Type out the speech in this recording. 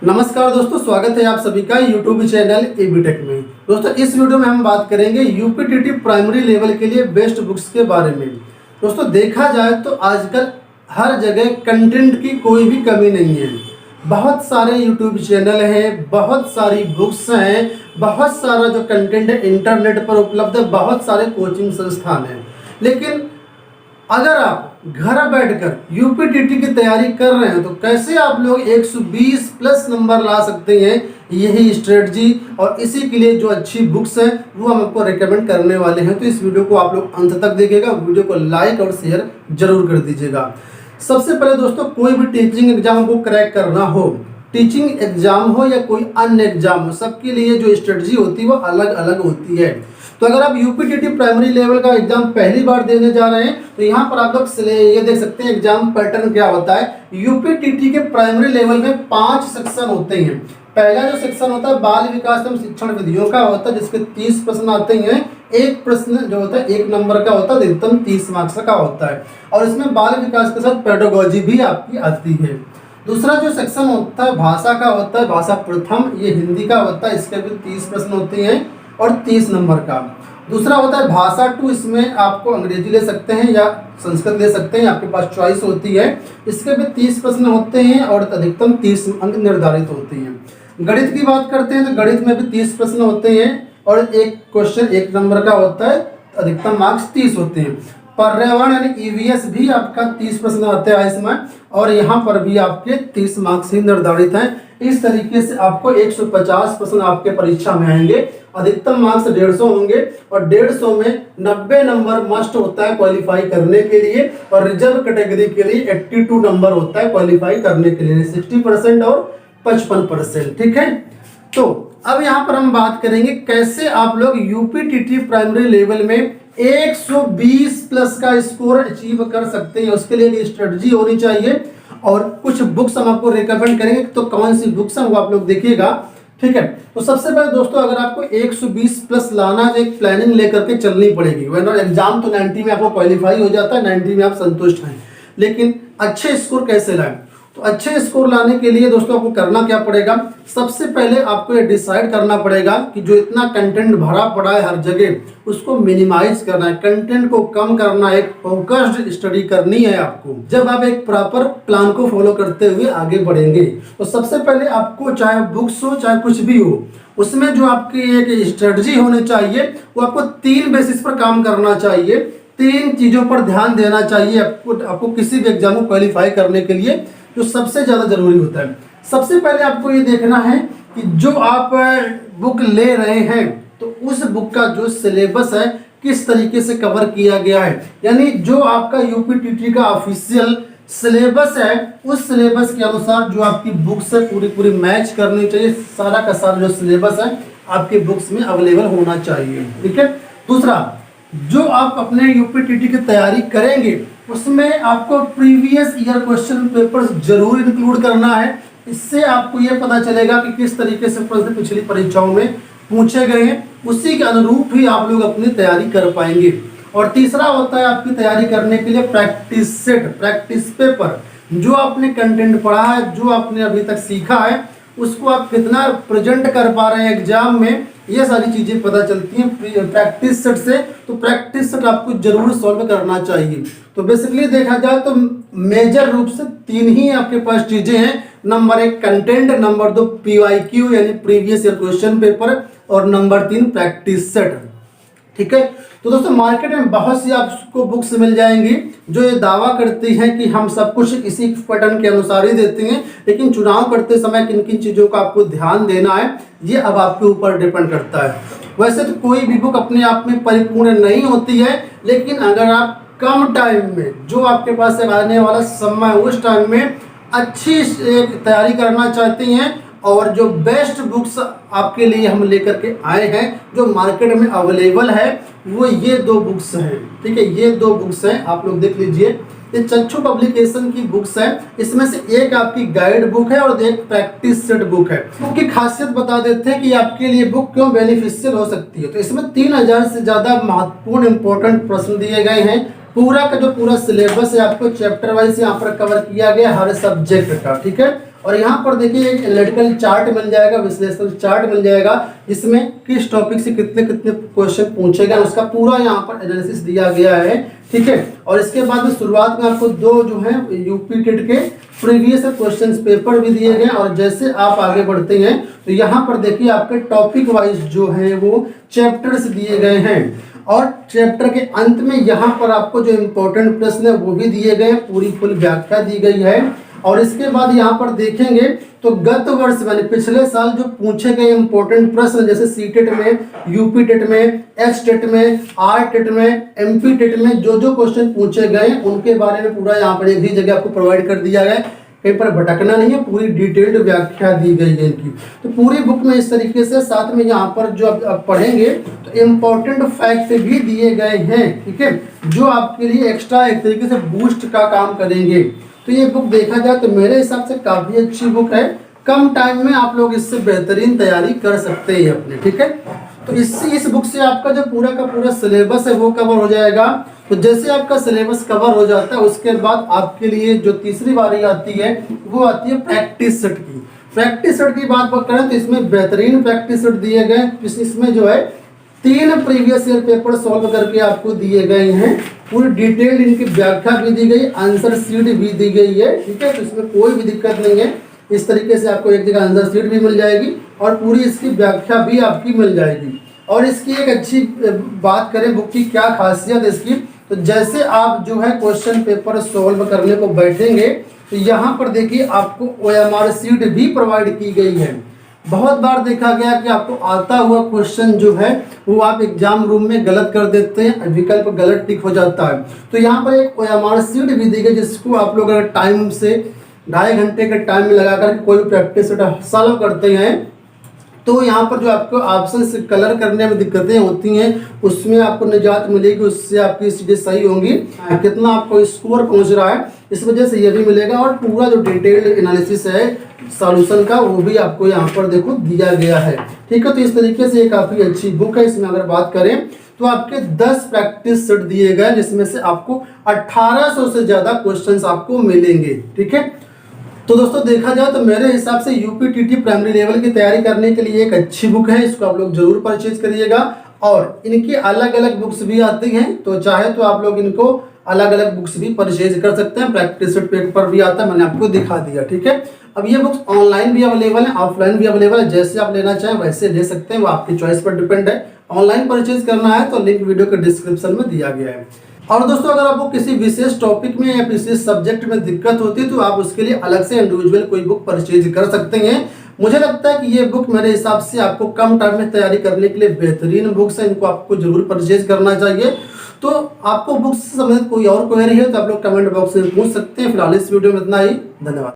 नमस्कार दोस्तों, स्वागत है आप सभी का यूट्यूब चैनल एबीटेक में। दोस्तों इस वीडियो में हम बात करेंगे यूपीटीटी प्राइमरी लेवल के लिए बेस्ट बुक्स के बारे में। दोस्तों देखा जाए तो आजकल हर जगह कंटेंट की कोई भी कमी नहीं है। बहुत सारे यूट्यूब चैनल हैं, बहुत सारी बुक्स हैं, बहुत सारा जो कंटेंट है इंटरनेट पर उपलब्ध है, बहुत सारे कोचिंग संस्थान हैं। लेकिन अगर आप घर बैठकर यूपीटीटी की तैयारी कर रहे हैं तो कैसे आप लोग 120 प्लस नंबर ला सकते हैं, यही स्ट्रेटजी और इसी के लिए जो अच्छी बुक्स हैं वो हम आपको रेकमेंड करने वाले हैं। तो इस वीडियो को आप लोग अंत तक देखिएगा, वीडियो को लाइक और शेयर जरूर कर दीजिएगा। सबसे पहले दोस्तों, कोई भी टीचिंग एग्जाम को क्रैक करना हो, टीचिंग एग्जाम हो या कोई अन्य एग्जाम हो, सबके लिए जो स्ट्रेटजी होती है वो अलग अलग होती है। तो अगर आप यूपीटीटी प्राइमरी लेवल का एग्जाम पहली बार देने जा रहे हैं तो यहाँ पर आप लोग ये देख सकते हैं एग्जाम पैटर्न क्या होता है। यूपीटीटी के प्राइमरी लेवल में 5 सेक्शन होते हैं। पहला जो सेक्शन होता है बाल विकास एवं शिक्षण विधियों का होता है, जिसके 30 प्रश्न आते हैं। एक प्रश्न जो होता है 1 नंबर का होता है, अधिकतम 30 मार्क्स का होता है और इसमें बाल विकास के साथ पेडागोजी भी आपकी आती है। दूसरा जो सेक्शन होता है भाषा का होता है, भाषा प्रथम, ये हिंदी का होता है, इसके भी 30 प्रश्न होते हैं और 30 नंबर का। दूसरा होता है भाषा 2, इसमें आपको अंग्रेजी ले सकते हैं या संस्कृत ले सकते हैं, आपके पास चॉइस होती है। इसके भी 30 प्रश्न होते हैं और अधिकतम 30 अंक निर्धारित होते हैं। गणित की बात करते हैं तो गणित में भी 30 प्रश्न होते हैं और एक क्वेश्चन 1 नंबर का होता है, अधिकतम मार्क्स 30 होते हैं। पर्यावरण यानी ईवीएस भी आपका 30 प्रश्न आते हैं इसमें और यहाँ पर भी आपके 30 मार्क्स ही निर्धारित हैं। इस तरीके से आपको 150 प्रश्न आपके परीक्षा में आएंगे। अधिकतम मार्क्स 150 होंगे और 150 में 90 नंबर मस्ट होता है क्वालिफाई करने के लिए और रिजर्व कैटेगरी के लिए 82 नंबर होता है क्वालिफाई करने के लिए, 60% और 55%। ठीक है, तो अब यहाँ पर हम बात करेंगे कैसे आप लोग यूपीटीटी प्राइमरी लेवल में 120 प्लस का स्कोर अचीव कर सकते हैं। उसके लिए एक स्ट्रेटजी होनी चाहिए और कुछ बुक्स हम आपको रिकमेंड करेंगे। तो कौन सी बुक्स हैं वो आप लोग देखिएगा। ठीक है, तो सबसे पहले दोस्तों अगर आपको 120 प्लस लाना है तो एक प्लानिंग लेकर के चलनी पड़ेगी। वरना एग्जाम तो 90 में आपको क्वालिफाई हो जाता है, 90 में आप संतुष्ट हैं, लेकिन अच्छे स्कोर कैसे लाएं? तो अच्छे स्कोर लाने के लिए दोस्तों आपको करना क्या पड़ेगा? सबसे पहले आपको ये डिसाइड करना पड़ेगा कि जो इतना कंटेंट भरा पड़ा है हर जगह उसको मिनिमाइज करना है, कंटेंट को कम करना है, एक फोकस्ड स्टडी करनी है आपको। जब आप एक प्रॉपर प्लान को फॉलो करते हुए आगे बढ़ेंगे तो सबसे पहले आपको चाहे बुक्स हो चाहे कुछ भी हो, उसमें जो आपकी एक स्ट्रेटजी होनी चाहिए वो आपको 3 बेसिस पर काम करना चाहिए। 3 चीजों पर ध्यान देना चाहिए आपको किसी भी एग्जाम को क्वालिफाई करने के लिए, जो सबसे ज्यादा जरूरी होता है। सबसे पहले आपको ये देखना है कि जो आप बुक ले रहे हैं तो उस बुक का जो सिलेबस है किस तरीके से कवर किया गया है, यानी जो आपका यूपीटीटी का ऑफिशियल सिलेबस है उस सिलेबस के अनुसार जो आपकी बुक्स है पूरी मैच करनी चाहिए। सारा का सारा जो सिलेबस है आपकी बुक्स में अवेलेबल होना चाहिए। ठीक है, दूसरा जो आप अपने यूपीटीटी की तैयारी करेंगे उसमें आपको प्रीवियस ईयर क्वेश्चन पेपर्स जरूर इंक्लूड करना है। इससे आपको यह पता चलेगा कि किस तरीके से प्रश्न पिछली परीक्षाओं में पूछे गए हैं, उसी के अनुरूप ही आप लोग अपनी तैयारी कर पाएंगे। और तीसरा होता है आपकी तैयारी करने के लिए प्रैक्टिस सेट, प्रैक्टिस पेपर। जो आपने कंटेंट पढ़ा है, जो आपने अभी तक सीखा है, उसको आप कितना प्रेजेंट कर पा रहे हैं एग्जाम में, ये सारी चीजें पता चलती हैं प्रैक्टिस सेट से। तो प्रैक्टिस सेट आपको जरूर सॉल्व करना चाहिए। तो बेसिकली देखा जाए तो मेजर रूप से 3 ही आपके पास चीजें हैं। नंबर 1 कंटेंट, नंबर 2 PYQ यानी प्रीवियस ईयर क्वेश्चन पेपर और नंबर 3 प्रैक्टिस सेट। ठीक है, तो दोस्तों मार्केट में बहुत सी आपको बुक्स मिल जाएंगी जो ये दावा करती हैं कि हम सब कुछ इसी पैटर्न के अनुसार ही देते हैं, लेकिन चुनाव करते समय किन किन चीज़ों का आपको ध्यान देना है ये अब आपके ऊपर डिपेंड करता है। वैसे तो कोई भी बुक अपने आप में परिपूर्ण नहीं होती है, लेकिन अगर आप कम टाइम में जो आपके पास आने वाला समय उस टाइम में अच्छी तैयारी करना चाहती हैं और जो बेस्ट बुक्स आपके लिए हम लेकर के आए हैं जो मार्केट में अवेलेबल है वो ये 2 बुक्स हैं। ठीक है, ये 2 बुक्स हैं, आप लोग देख लीजिए। ये चक्षु पब्लिकेशन की बुक्स है। इसमें से एक आपकी गाइड बुक है और एक प्रैक्टिस सेट बुक है। बुक की खासियत बता देते हैं कि आपके लिए बुक क्यों बेनिफिशियल हो सकती है। तो इसमें 3000 से ज्यादा महत्वपूर्ण इंपॉर्टेंट प्रश्न दिए गए हैं। पूरा का जो पूरा सिलेबस है आपको चैप्टर वाइज यहाँ पर कवर किया गया हर सब्जेक्ट का। ठीक है, और यहाँ पर देखिए एक एनालिटिकल चार्ट मिल जाएगा, विश्लेषण चार्ट मिल जाएगा, इसमें किस टॉपिक से कितने कितने क्वेश्चन पूछे गए उसका पूरा यहाँ पर एनालिसिस दिया गया है। ठीक है, और इसके बाद में शुरुआत में आपको दो जो है यूपी टेट के प्रीवियस क्वेश्चन पेपर भी दिए गए। और जैसे आप आगे बढ़ते हैं तो यहाँ पर देखिए आपके टॉपिक वाइज जो है वो चैप्टर्स दिए गए हैं, और चैप्टर के अंत में यहाँ पर आपको जो इम्पोर्टेंट प्रश्न है वो भी दिए गए हैं, पूरी फुल व्याख्या दी गई है। और इसके बाद यहाँ पर देखेंगे तो गत वर्ष यानी पिछले साल जो पूछे गए इंपॉर्टेंट प्रश्न, जैसे सी टेट में, यूपी टेट में, एच टेट में, आर टेट में, एमपी टेट में जो जो क्वेश्चन पूछे गए उनके बारे में पूरा यहाँ पर एक ही जगह आपको प्रोवाइड कर दिया गया है, कहीं पर भटकना नहीं है, पूरी डिटेल्ड व्याख्या दी गई है इनकी। तो पूरी बुक में इस तरीके से, साथ में यहाँ पर जो आप पढ़ेंगे तो इम्पोर्टेंट फैक्ट भी दिए गए हैं। ठीक है, जो आपके लिए एक्स्ट्रा एक तरीके से बूस्ट का काम करेंगे। तो ये बुक देखा जाए तो मेरे हिसाब से काफ़ी अच्छी बुक है, कम टाइम में आप लोग इससे बेहतरीन तैयारी कर सकते हैं अपने। ठीक है, तो इस बुक से आपका जो पूरा का पूरा सिलेबस है वो कवर हो जाएगा। तो जैसे आपका सिलेबस कवर हो जाता है उसके बाद आपके लिए जो तीसरी बारी आती है वो आती है प्रैक्टिस सेट की। प्रैक्टिस सेट की बात करें तो इसमें बेहतरीन प्रैक्टिस सेट दिए गए, इसमें जो है 3 प्रीवियस ईयर पेपर सॉल्व करके आपको दिए गए हैं, पूरी डिटेल्ड इनकी व्याख्या भी दी गई, आंसर शीट भी दी गई है। ठीक है, तो इसमें कोई भी दिक्कत नहीं है, इस तरीके से आपको एक जगह आंसर शीट भी मिल जाएगी और पूरी इसकी व्याख्या भी आपकी मिल जाएगी। और इसकी एक अच्छी बात करें बुक की क्या खासियत है इसकी, तो जैसे आप जो है क्वेश्चन पेपर सॉल्व करने को बैठेंगे तो यहाँ पर देखिए आपको OMR शीट भी प्रोवाइड की गई है। बहुत बार देखा गया कि आपको आता हुआ क्वेश्चन जो है वो आप एग्जाम रूम में गलत कर देते हैं, विकल्प गलत टिक हो जाता है। तो यहाँ पर एक OMR शीट भी दी गई जिसको आप लोग अगर टाइम से 2.5 घंटे के टाइम में लगाकर कोई भी प्रैक्टिस सॉल्व करते हैं तो यहाँ पर जो आपको ऑप्शन कलर करने में दिक्कतें होती हैं उसमें आपको निजात मिलेगी, उससे आपकी चीज़ें सही होंगी, कितना आपको स्कोर पहुँच रहा है इस वजह से ये भी मिलेगा। और पूरा जो डिटेल्ड एनालिसिस है सॉल्यूशन का वो भी आपको यहाँ पर देखो दिया गया है। ठीक है, तो इस तरीके से ये काफ़ी अच्छी बुक है। इसमें अगर बात करें तो आपके 10 प्रैक्टिस सेट दिए गए जिसमें से आपको 1800 से ज़्यादा क्वेश्चन आपको मिलेंगे। ठीक है, तो दोस्तों देखा जाए तो मेरे हिसाब से यूपीटीटी प्राइमरी लेवल की तैयारी करने के लिए एक अच्छी बुक है, इसको आप लोग जरूर परचेज करिएगा। और इनकी अलग अलग बुक्स भी आती हैं, तो चाहे तो आप लोग इनको अलग अलग बुक्स भी परचेज कर सकते हैं। प्रैक्टिस सेट पेपर भी आता है, मैंने आपको दिखा दिया। ठीक है, अब ये बुक्स ऑनलाइन भी अवेलेबल है, ऑफलाइन भी अवेलेबल है, जैसे आप लेना चाहें वैसे ले सकते हैं, वो आपकी चॉइस पर डिपेंड है। ऑनलाइन परचेज करना है तो लिंक वीडियो के डिस्क्रिप्शन में दिया गया है। और दोस्तों अगर आपको किसी विशेष टॉपिक में या किसी सब्जेक्ट में दिक्कत होती है तो आप उसके लिए अलग से इंडिविजुअल कोई बुक परचेज कर सकते हैं। मुझे लगता है कि ये बुक मेरे हिसाब से आपको कम टाइम में तैयारी करने के लिए बेहतरीन बुक्स है, इनको आपको जरूर परचेज करना चाहिए। तो आपको बुक्स से संबंधित कोई और क्वेरी है तो आप लोग कमेंट बॉक्स में पूछ सकते हैं। फिलहाल इस वीडियो में इतना ही, धन्यवाद।